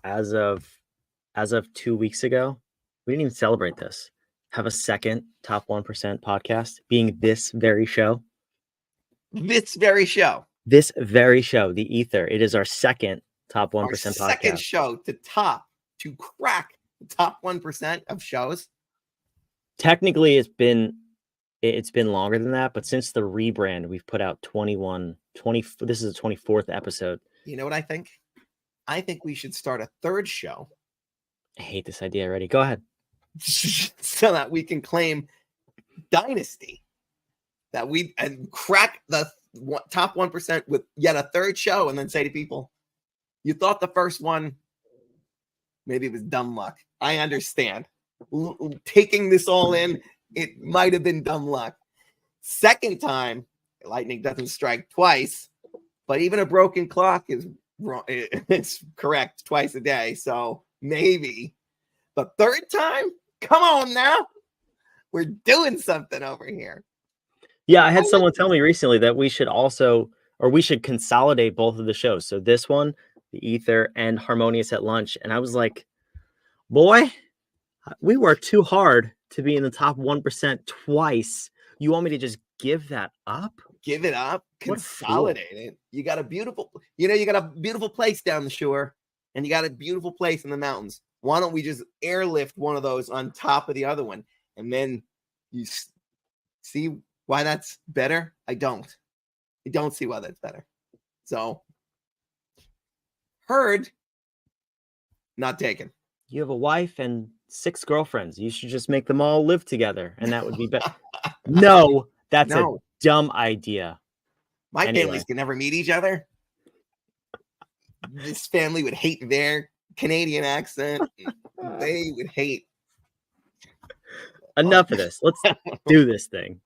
as of 2 weeks ago, we didn't even celebrate this. Have a second top 1% podcast being this very show. This very show. This very show, The Ether. It is our second top 1% Our podcast. second show to crack the top 1% of shows. Technically, it's been longer than that, but since the rebrand, we've put out 20. This is the 24th episode. You know what I think? I think we should start a third show. I hate this idea already. Go ahead. So that we can claim dynasty. That we crack the top 1% with yet a third show and then say to people, you thought the first one, maybe it was dumb luck. I understand. Taking this all in, it might have been dumb luck. Second time, lightning doesn't strike twice, but even a broken clock is wrong. It's correct twice a day. So maybe the third time, come on now. We're doing something over here. Yeah, I had someone tell me recently that we should consolidate both of the shows. So this one, The Ether, and Harmonious at Lunch. And I was like, boy, we worked too hard to be in the top 1% twice. You want me to just give that up? Give it up, consolidate it. You got a beautiful place down the shore, and you got a beautiful place in the mountains. Why don't we just airlift one of those on top of the other one? And then you see why that's better? I don't see why that's better. So, heard, not taken. You have a wife and 6 girlfriends. You should just make them all live together, and that would be better. No, that's a dumb idea. My families can never meet each other. This family would hate their Canadian accent. They would hate. Enough of this. Let's do this thing.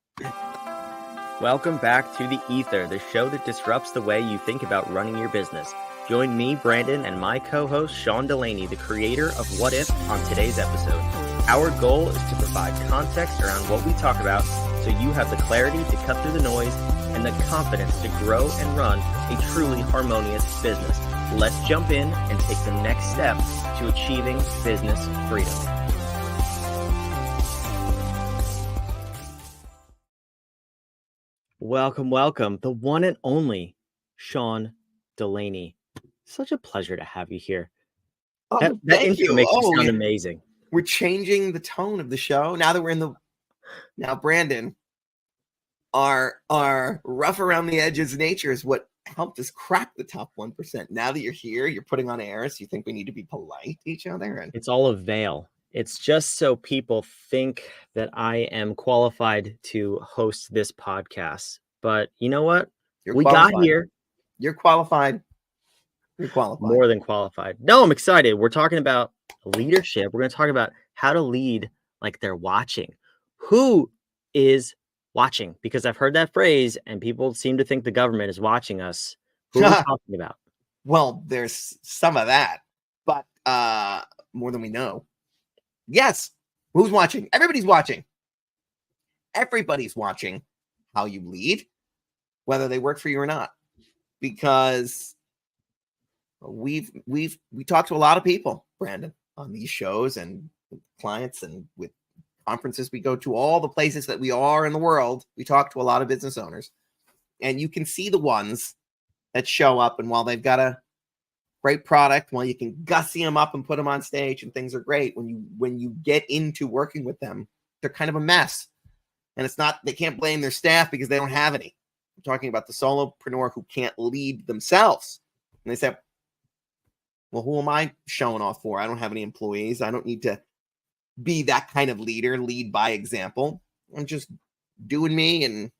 Welcome back to The Ether, the show that disrupts the way you think about running your business. Join me, Brandon, and my co-host, Sean Delaney, the creator of What If, on today's episode. Our goal is to provide context around what we talk about so you have the clarity to cut through the noise and the confidence to grow and run a truly harmonious business. Let's jump in and take the next step to achieving business freedom. Welcome, the one and only Sean Delaney. Such a pleasure to have you here. That intro makes you sound amazing. We're changing the tone of the show now that we're in the. Now, Brandon, our rough around the edges nature is what helped us crack the top 1%. Now that you're here, you're putting on airs. You think we need to be polite to each other? And it's all a veil. It's just so people think that I am qualified to host this podcast. But you know what? We got here. You're qualified. You're qualified. More than qualified. No, I'm excited. We're talking about leadership. We're going to talk about how to lead like they're watching. Who is watching? Because I've heard that phrase and people seem to think the government is watching us. Who are we talking about? Well, there's some of that, but more than we know. Yes. Who's watching? Everybody's watching. Everybody's watching how you lead, whether they work for you or not. Because we talked to a lot of people, Brandon, on these shows and with clients and with conferences we go to, all the places that we are in the world. We talk to a lot of business owners, and you can see the ones that show up, and while they've got a great product, while you can gussy them up and put them on stage and things are great, when you get into working with them, they're kind of a mess. And it's not, they can't blame their staff because they don't have any. I'm talking about the solopreneur who can't lead themselves. And they say, well, who am I showing off for? I don't have any employees. I don't need to be that kind of leader, lead by example. I'm just doing me and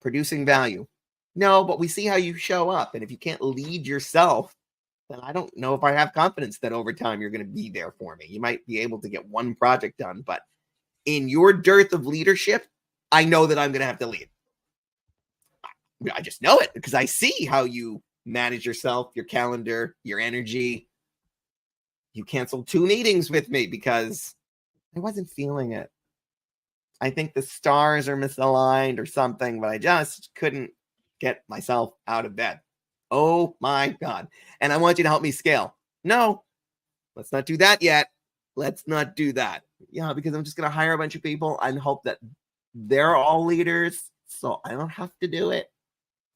producing value. No, but we see how you show up. And if you can't lead yourself, then I don't know if I have confidence that over time you're going to be there for me. You might be able to get one project done, but in your dearth of leadership, I know that I'm going to have to lead. I just know it because I see how you manage yourself, your calendar, your energy. You canceled 2 meetings with me because I wasn't feeling it. I think the stars are misaligned or something, but I just couldn't get myself out of bed. Oh my God. And I want you to help me scale. No, let's not do that yet. Let's not do that. Yeah, because I'm just going to hire a bunch of people and hope that they're all leaders, so I don't have to do it.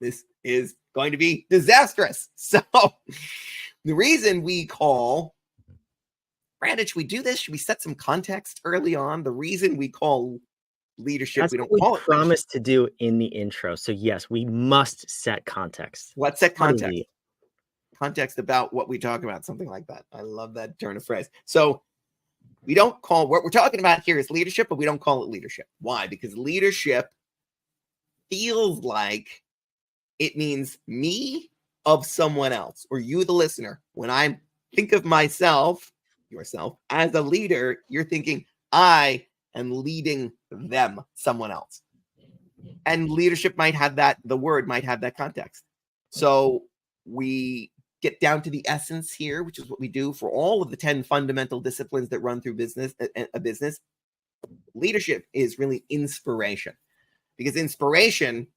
This is going to be disastrous. So the reason we call, Brandon, should we do this? Should we set some context early on? The reason we call leadership, That's we don't what we call it promised to do in the intro. So yes, we must set context. Let's set How do context. we? Context about what we talk about, something like that. I love that turn of phrase. So we don't call, what we're talking about here is leadership, but we don't call it leadership. Why? Because leadership feels like it means me of someone else, or you, the listener. When I think of myself, yourself, as a leader, you're thinking, I am leading them, someone else. And leadership might have that, the word might have that context. So we get down to the essence here, which is what we do for all of the 10 fundamental disciplines that run through a business. Leadership is really inspiration, because inspiration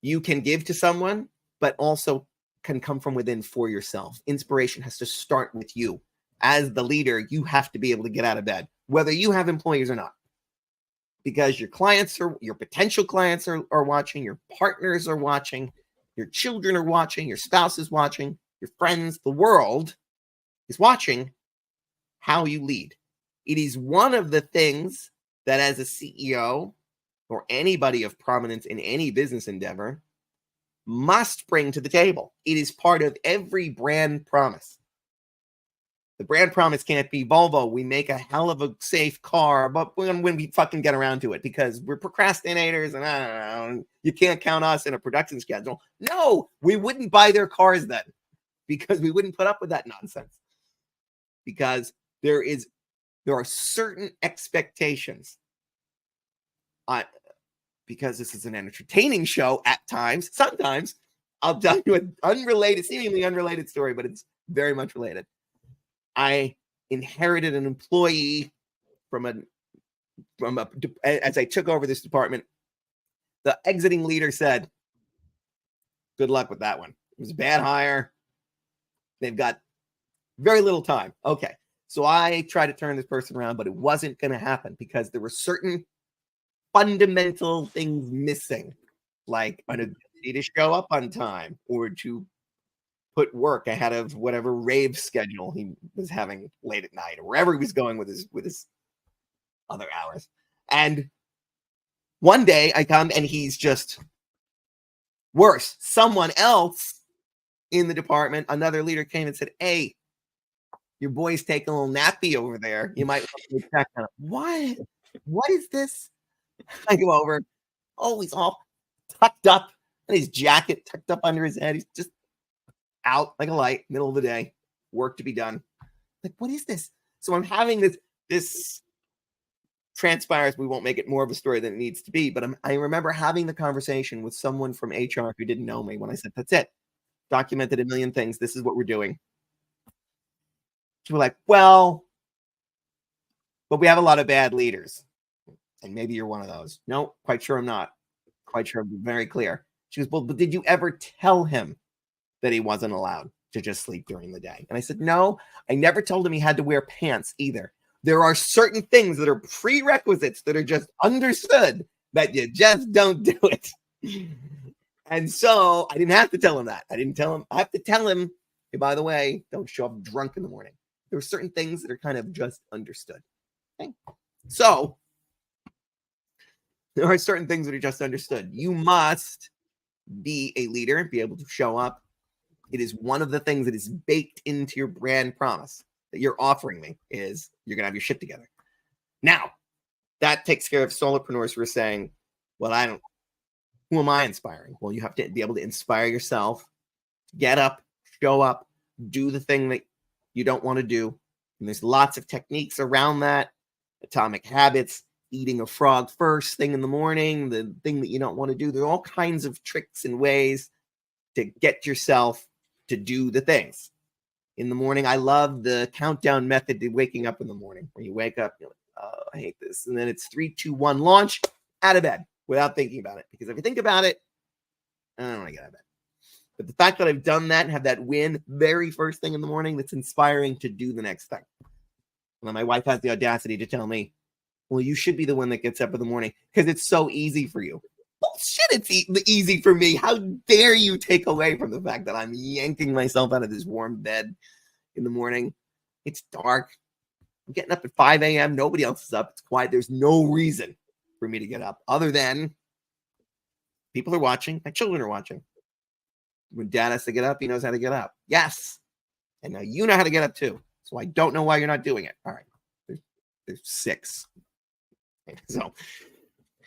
you can give to someone, but also can come from within for yourself. Inspiration has to start with you. As the leader, you have to be able to get out of bed, whether you have employees or not, because your clients are, your potential clients are watching, your partners are watching, your children are watching, your spouse is watching, your friends, the world is watching how you lead. It is one of the things that as a CEO or anybody of prominence in any business endeavor must bring to the table. It is part of every brand promise. The brand promise can't be Volvo, we make a hell of a safe car, but when we fucking get around to it, because we're procrastinators and I don't know, you can't count us in a production schedule. No, we wouldn't buy their cars then, because we wouldn't put up with that nonsense. Because there are certain expectations. Because this is an entertaining show at times, sometimes I'll tell you an unrelated, seemingly unrelated story, but it's very much related. I inherited an employee as I took over this department. The exiting leader said, good luck with that one. It was a bad hire. They've got very little time. Okay. So I tried to turn this person around, but it wasn't going to happen because there were certain fundamental things missing, like an ability to show up on time or to put work ahead of whatever rave schedule he was having late at night or wherever he was going with his other hours. And one day I come and he's just worse. Someone else in the department, another leader, came and said, hey, your boy's taking a little nappy over there. You might want to check on him. What is this? I go over. Oh, he's all tucked up and his jacket tucked up under his head. He's just out like a light, middle of the day, work to be done. Like, what is this? So I'm having this transpires. We won't make it more of a story than it needs to be, but I remember having the conversation with someone from HR who didn't know me when I said, that's it. Documented a million things. This is what we're doing. She was like, well, but we have a lot of bad leaders. And maybe you're one of those. No, quite sure I'm not. Quite sure I'm very clear. She goes, well, but did you ever tell him that he wasn't allowed to just sleep during the day? And I said, no, I never told him he had to wear pants either. There are certain things that are prerequisites that are just understood that you just don't do it. And so I didn't have to tell him that. I didn't tell him. I have to tell him, hey, by the way, don't show up drunk in the morning. There are certain things that are kind of just understood. Okay? So there are certain things that are just understood. You must be a leader, be able to show up. It is one of the things that is baked into your brand promise that you're offering me is you're going to have your shit together. Now, that takes care of solopreneurs who are saying, well, who am I inspiring? Well, you have to be able to inspire yourself, get up, show up, do the thing that you don't want to do. And there's lots of techniques around that. Atomic habits, eating a frog first thing in the morning, the thing that you don't want to do. There are all kinds of tricks and ways to get yourself to do the things. In the morning, I love the countdown method to waking up in the morning. When you wake up, you're like, oh, I hate this. And then it's 3, 2, 1, launch, out of bed without thinking about it. Because if you think about it, I don't want to get out of bed. But the fact that I've done that and have that win very first thing in the morning, that's inspiring to do the next thing. And then my wife has the audacity to tell me, well, you should be the one that gets up in the morning because it's so easy for you. Bullshit, it's easy for me. How dare you take away from the fact that I'm yanking myself out of this warm bed in the morning? It's dark. I'm getting up at 5 a.m. Nobody else is up. It's quiet. There's no reason for me to get up other than people are watching. My children are watching. When dad has to get up, he knows how to get up. Yes. And now you know how to get up too. So I don't know why you're not doing it. All right. There's 6. So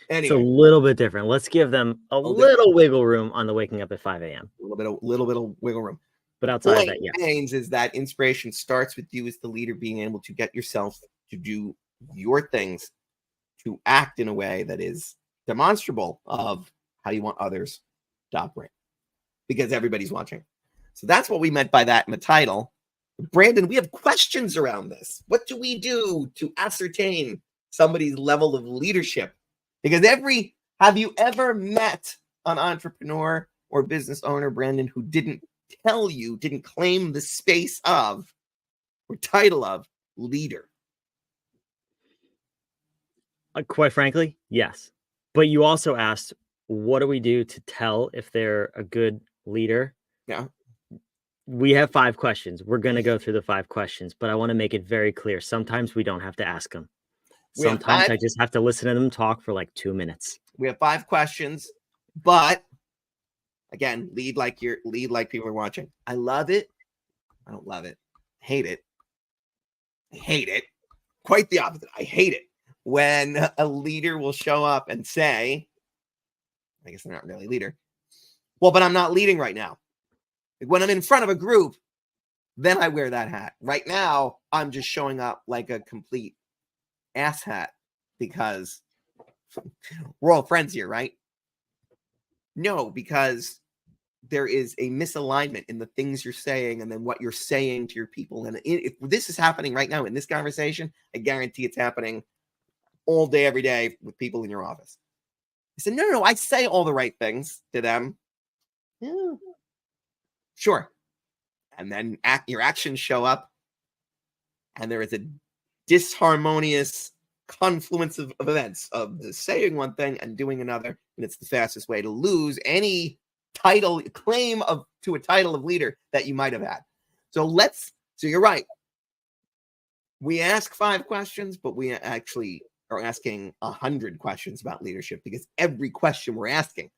anyway. It's a little bit different. Let's give them a little wiggle room on the waking up at 5 a.m. A little bit of wiggle room. But outside of that, yes. Remains is that inspiration starts with you as the leader being able to get yourself to do your things, to act in a way that is demonstrable of how you want others to operate, because everybody's watching. So that's what we meant by that in the title. Brandon, we have questions around this. What do we do to ascertain somebody's level of leadership? Because have you ever met an entrepreneur or business owner, Brandon, who didn't claim the space of or title of leader? Quite frankly, yes. But you also asked, what do we do to tell if they're a good leader? Yeah. We have 5 questions. We're going to go through the 5 questions, but I want to make it very clear. Sometimes we don't have to ask them. Sometimes I just have to listen to them talk for like 2 minutes. We have 5 questions, but again, lead like people are watching. I love it. I don't love it. Hate it. I hate it. Quite the opposite. I hate it when a leader will show up and say, I guess they're not really a leader. Well, but I'm not leading right now. When I'm in front of a group, then I wear that hat. Right now, I'm just showing up like a complete asshat because we're all friends here, right? No, because there is a misalignment in the things you're saying and then what you're saying to your people. And if this is happening right now in this conversation, I guarantee it's happening all day, every day with people in your office. I said, no, I say all the right things to them. Yeah. Sure. And then your actions show up and there is a disharmonious confluence of events of the saying one thing and doing another. And it's the fastest way to lose any claim to a title of leader that you might have had. So you're right. We ask 5 questions, but we actually are asking 100 questions about leadership, because every question we're asking,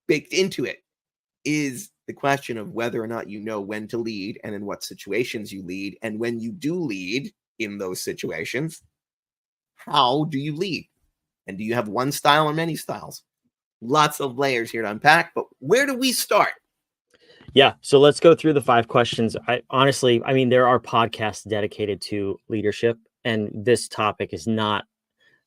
baked into it, is the question of whether or not you know when to lead and in what situations you lead. And when you do lead in those situations, how do you lead? And do you have one style or many styles? Lots of layers here to unpack, but where do we start? Yeah, so let's go through the 5 questions. I mean, there are podcasts dedicated to leadership, and this topic is not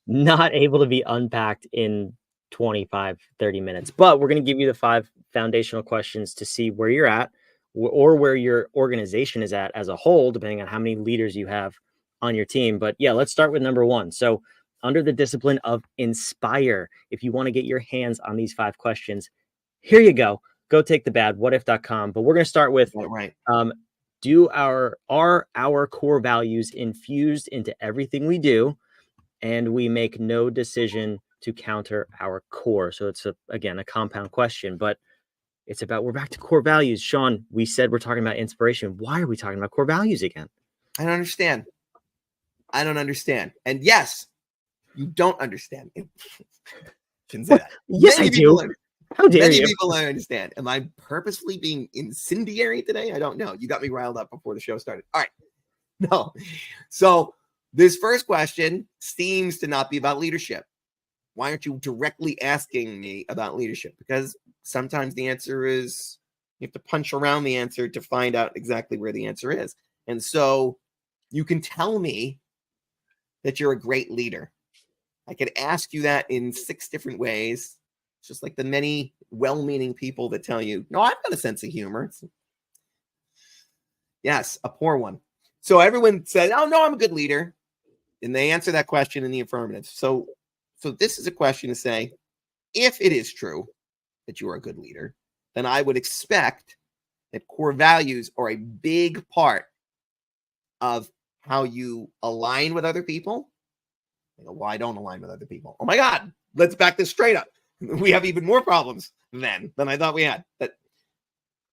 able to be unpacked in 25, 30 minutes. But we're going to give you the 5 foundational questions to see where you're at or where your organization is at as a whole, depending on how many leaders you have on your team. But yeah, let's start with number 1. So under the discipline of inspire, if you want to get your hands on these 5 questions, here you go. Go take the bad, whatif.com. But we're going to start with, are our core values infused into everything we do, and we make no decision to counter our core? So it's again a compound question, but it's about, we're back to core values. Sean, we said we're talking about inspiration. Why are we talking about core values again? I don't understand. And yes, you don't understand. Shouldn't say that. Yes, I do. How dare you? Many people don't understand. Am I purposely being incendiary today? I don't know. You got me riled up before the show started. All right. No. So this first question seems to not be about leadership. Why aren't you directly asking me about leadership? Because sometimes the answer is, you have to punch around the answer to find out exactly where the answer is. And so you can tell me that you're a great leader. I could ask you that in 6 different ways, just like the many well-meaning people that tell you, no, I've got a sense of humor. Yes, a poor one. So everyone said, oh, no, I'm a good leader. And they answer that question in the affirmative. So this is a question to say, if it is true that you are a good leader, then I would expect that core values are a big part of how you align with other people. Well, I don't align with other people. Oh my God, let's back this straight up. We have even more problems than I thought we had. But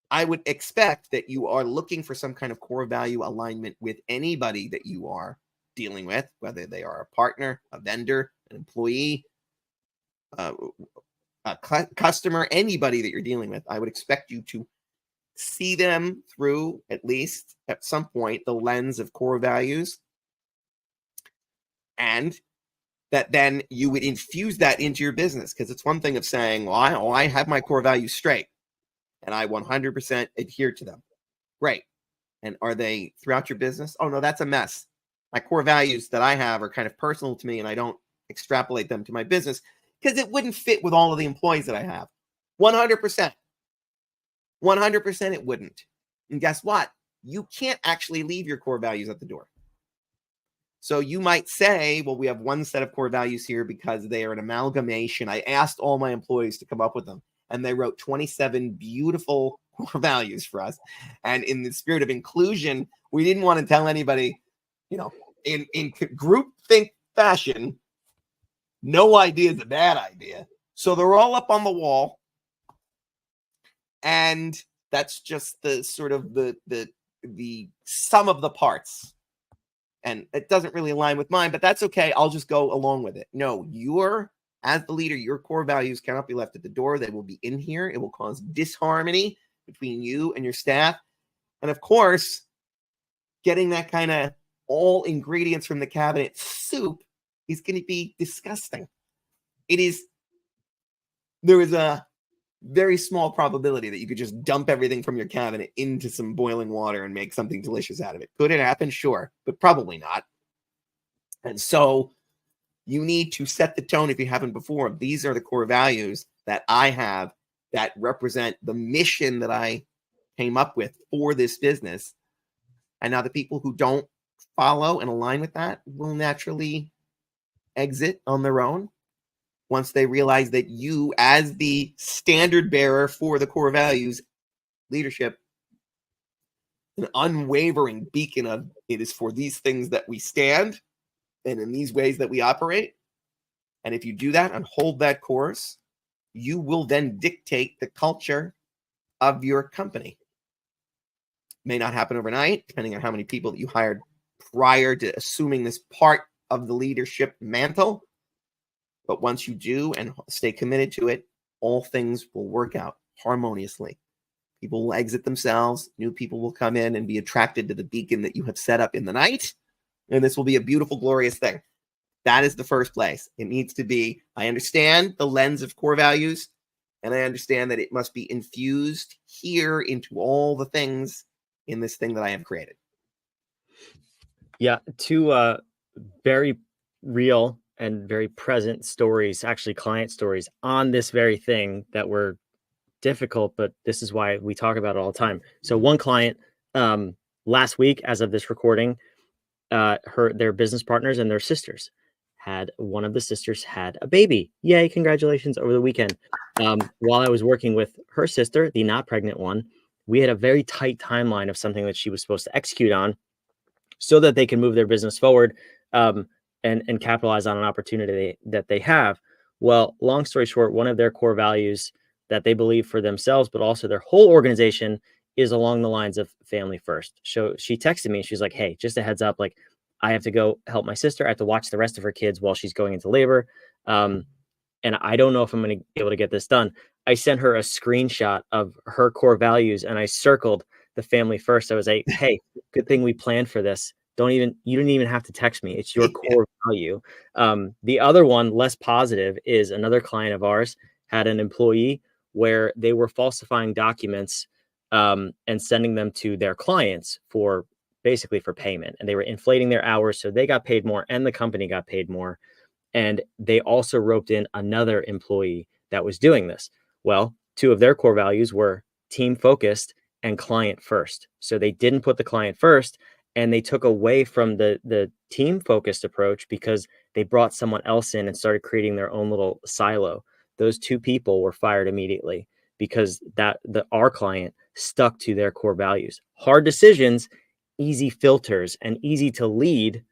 I would expect that you are looking for some kind of core value alignment with anybody that you are dealing with, whether they are a partner, a vendor, an employee, a customer, anybody that you're dealing with. I would expect you to see them through, at least at some point, the lens of core values, and that then you would infuse that into your business. Because it's one thing of saying, well, I have my core values straight and I 100% adhere to them. Great. And are they throughout your business? Oh, no, that's a mess. My core values that I have are kind of personal to me, and I don't extrapolate them to my business because it wouldn't fit with all of the employees that I have. 100%. 100% it wouldn't. And guess what? You can't actually leave your core values at the door. So you might say, well, we have one set of core values here because they are an amalgamation. I asked all my employees to come up with them, and they wrote 27 beautiful core values for us. And in the spirit of inclusion, we didn't want to tell anybody, in group think fashion, no idea is a bad idea. So they're all up on the wall. And that's just the sort of the sum of the parts. And it doesn't really align with mine, but that's okay. I'll just go along with it. No, as the leader, your core values cannot be left at the door. They will be in here. It will cause disharmony between you and your staff. And of course, getting that kind of all ingredients from the cabinet soup is going to be disgusting. There is a very small probability that you could just dump everything from your cabinet into some boiling water and make something delicious out of it. Could it happen? Sure, but probably not. And so you need to set the tone, if you haven't before. These are the core values that I have that represent the mission that I came up with for this business. And now the people who don't follow and align with that will naturally exit on their own once they realize that you, as the standard bearer for the core values, leadership, an unwavering beacon of it is for these things that we stand and in these ways that we operate. And if you do that and hold that course, you will then dictate the culture of your company. May not happen overnight, depending on how many people that you hired prior to assuming this part of the leadership mantle. But once you do and stay committed to it, all things will work out harmoniously. People will exit themselves. New people will come in and be attracted to the beacon that you have set up in the night. And this will be a beautiful, glorious thing. That is the first place. It needs to be, I understand the lens of core values, and I understand that it must be infused here into all the things in this thing that I have created. Yeah, two very real and very present stories, actually client stories on this very thing that were difficult, but this is why we talk about it all the time. So one client last week, as of this recording, their business partners and their sisters one of the sisters had a baby. Yay, congratulations, over the weekend. While I was working with her sister, the not pregnant one, we had a very tight timeline of something that she was supposed to execute on so that they can move their business forward and capitalize on an opportunity that they have. Well, long story short, one of their core values that they believe for themselves, but also their whole organization, is along the lines of family first. So she texted me and she's like, hey, just a heads up, like I have to go help my sister. I have to watch the rest of her kids while she's going into labor. And I don't know if I'm going to be able to get this done. I sent her a screenshot of her core values and I circled the family first. I was like, hey, good thing we planned for this. You didn't even have to text me. It's your core value. The other one, less positive, is another client of ours had an employee where they were falsifying documents and sending them to their clients for payment. And they were inflating their hours. So they got paid more and the company got paid more. And they also roped in another employee that was doing this. Well, two of their core values were team focused and client first. So they didn't put the client first, and they took away from the team focused approach because they brought someone else in and started creating their own little silo. Those two people were fired immediately. because our client stuck to their core values. Hard decisions, easy filters, and easy to lead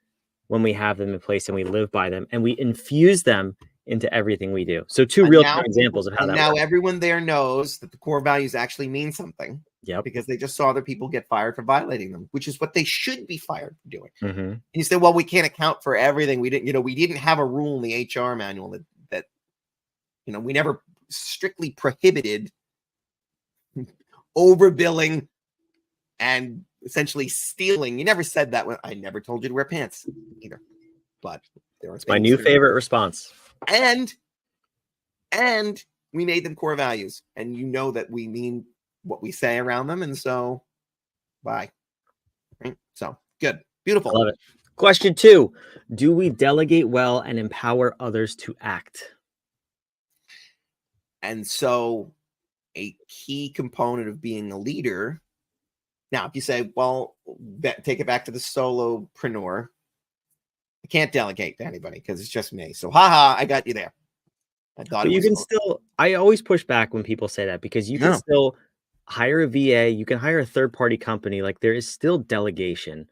when we have them in place and we live by them and we infuse them into everything we do. So two real-time examples of how that now works. Everyone there knows that the core values actually mean something. Yep. Because they just saw other people get fired for violating them, which is what they should be fired for doing. Mm-hmm. And you say, well, we can't account for everything. We didn't have a rule in the HR manual that we never strictly prohibited overbilling and essentially stealing. You never said that. I never told you to wear pants either. But there was my new favorite response. And we made them core values, and that we mean what we say around them, and so bye. Right? So good, beautiful. Love it. Question 2: do we delegate well and empower others to act? And so a key component of being a leader. Now, if you say, well, take it back to the solopreneur, I can't delegate to anybody because it's just me. So, haha, I got you there. I thought but you can still. I always push back when people say that, because you can still hire a VA. You can hire a third-party company. Like, there is still delegation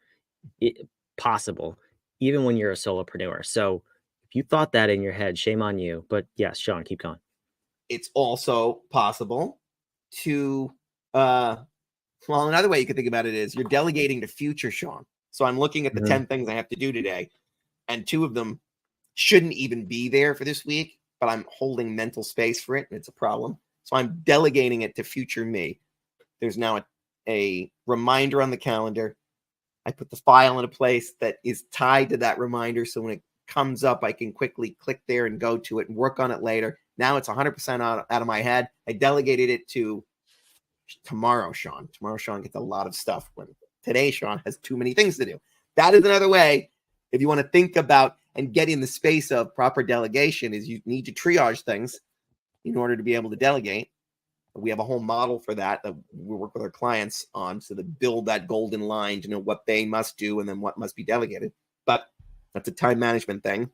possible, even when you're a solopreneur. So if you thought that in your head, shame on you. But yes, Sean, keep going. It's also possible to, well, another way you could think about it is you're delegating to future Sean. So I'm looking at the 10 things I have to do today, and 2 of them shouldn't even be there for this week, but I'm holding mental space for it, and it's a problem. So I'm delegating it to future me. There's now a reminder on the calendar. I put the file in a place that is tied to that reminder, so when it comes up, I can quickly click there and go to it and work on it later. Now it's 100% out of my head. I delegated it to tomorrow, Sean. Tomorrow, Sean gets a lot of stuff when today, Sean has too many things to do. That is another way, if you want to think about and get in the space of proper delegation, is you need to triage things in order to be able to delegate. We have a whole model for that we work with our clients on, so to build that golden line to know what they must do and then what must be delegated. But that's a time management thing.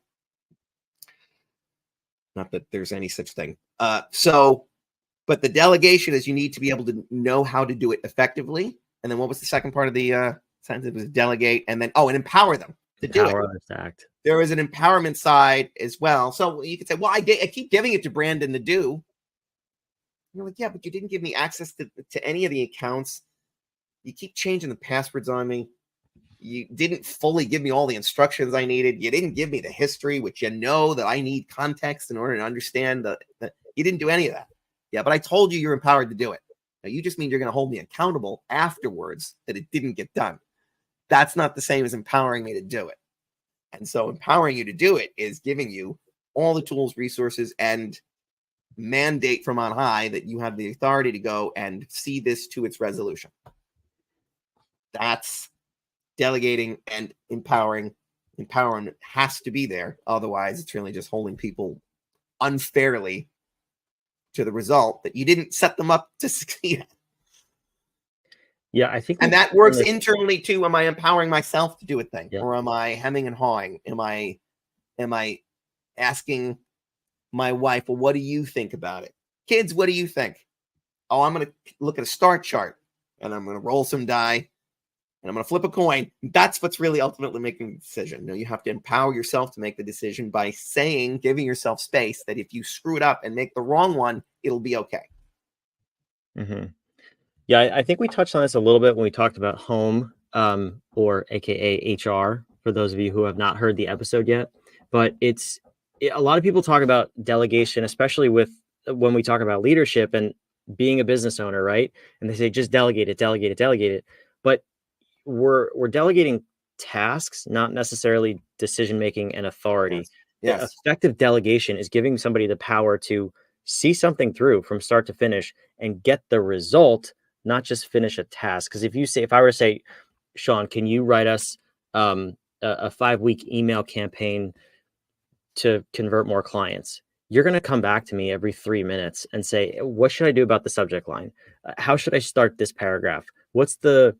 Not that there's any such thing. But the delegation is you need to be able to know how to do it effectively. And then what was the second part of the sentence? It was delegate, and then and empower them to do it. Empower others to act. There is an empowerment side as well. So you could say, well, I keep giving it to Brandon to do. You're like, yeah, but you didn't give me access to any of the accounts. You keep changing the passwords on me. You didn't fully give me all the instructions I needed. You didn't give me the history, which that I need context in order to understand that you didn't do any of that. Yeah, but I told you you're empowered to do it. Now, you just mean you're going to hold me accountable afterwards that it didn't get done. That's not the same as empowering me to do it. And so empowering you to do it is giving you all the tools, resources, and mandate from on high that you have the authority to go and see this to its resolution. That's delegating and empowering. Empowerment has to be there. Otherwise, it's really just holding people unfairly to the result that you didn't set them up to succeed at. Yeah, I think, and that works internally too. Am I empowering myself to do a thing, or am I hemming and hawing? Am I asking my wife, well, what do you think about it? Kids, what do you think? Oh, I'm going to look at a star chart, and I'm going to roll some die, and I'm going to flip a coin. That's what's really ultimately making the decision. No, you have to empower yourself to make the decision by giving yourself space that if you screw it up and make the wrong one, it'll be okay. Mm-hmm. Yeah, I think we touched on this a little bit when we talked about home, or AKA HR, for those of you who have not heard the episode yet. But a lot of people talk about delegation, especially when we talk about leadership and being a business owner, right? And they say, just delegate it. But we're delegating tasks, not necessarily decision-making and authority. Yes. Effective delegation is giving somebody the power to see something through from start to finish and get the result, not just finish a task. Because if I were to say, Sean, can you write us a 5-week email campaign to convert more clients? You're going to come back to me every 3 minutes and say, what should I do about the subject line? How should I start this paragraph? What's the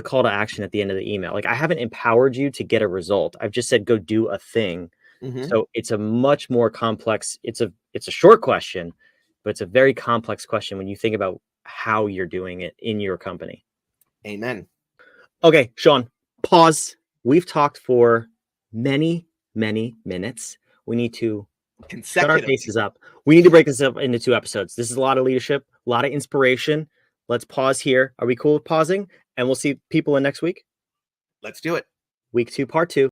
call to action at the end of the email? Like, I haven't empowered you to get a result. I've just said, go do a thing. Mm-hmm. So it's a much more complex, it's a short question, but it's a very complex question when you think about how you're doing it in your company. Amen. Okay, Sean, pause. We've talked for many minutes. We need to shut our faces up. We need to break this up into 2 episodes. This is a lot of leadership, a lot of inspiration. Let's pause here. Are we cool with pausing? And we'll see people in next week. Let's do it. Week 2, part 2.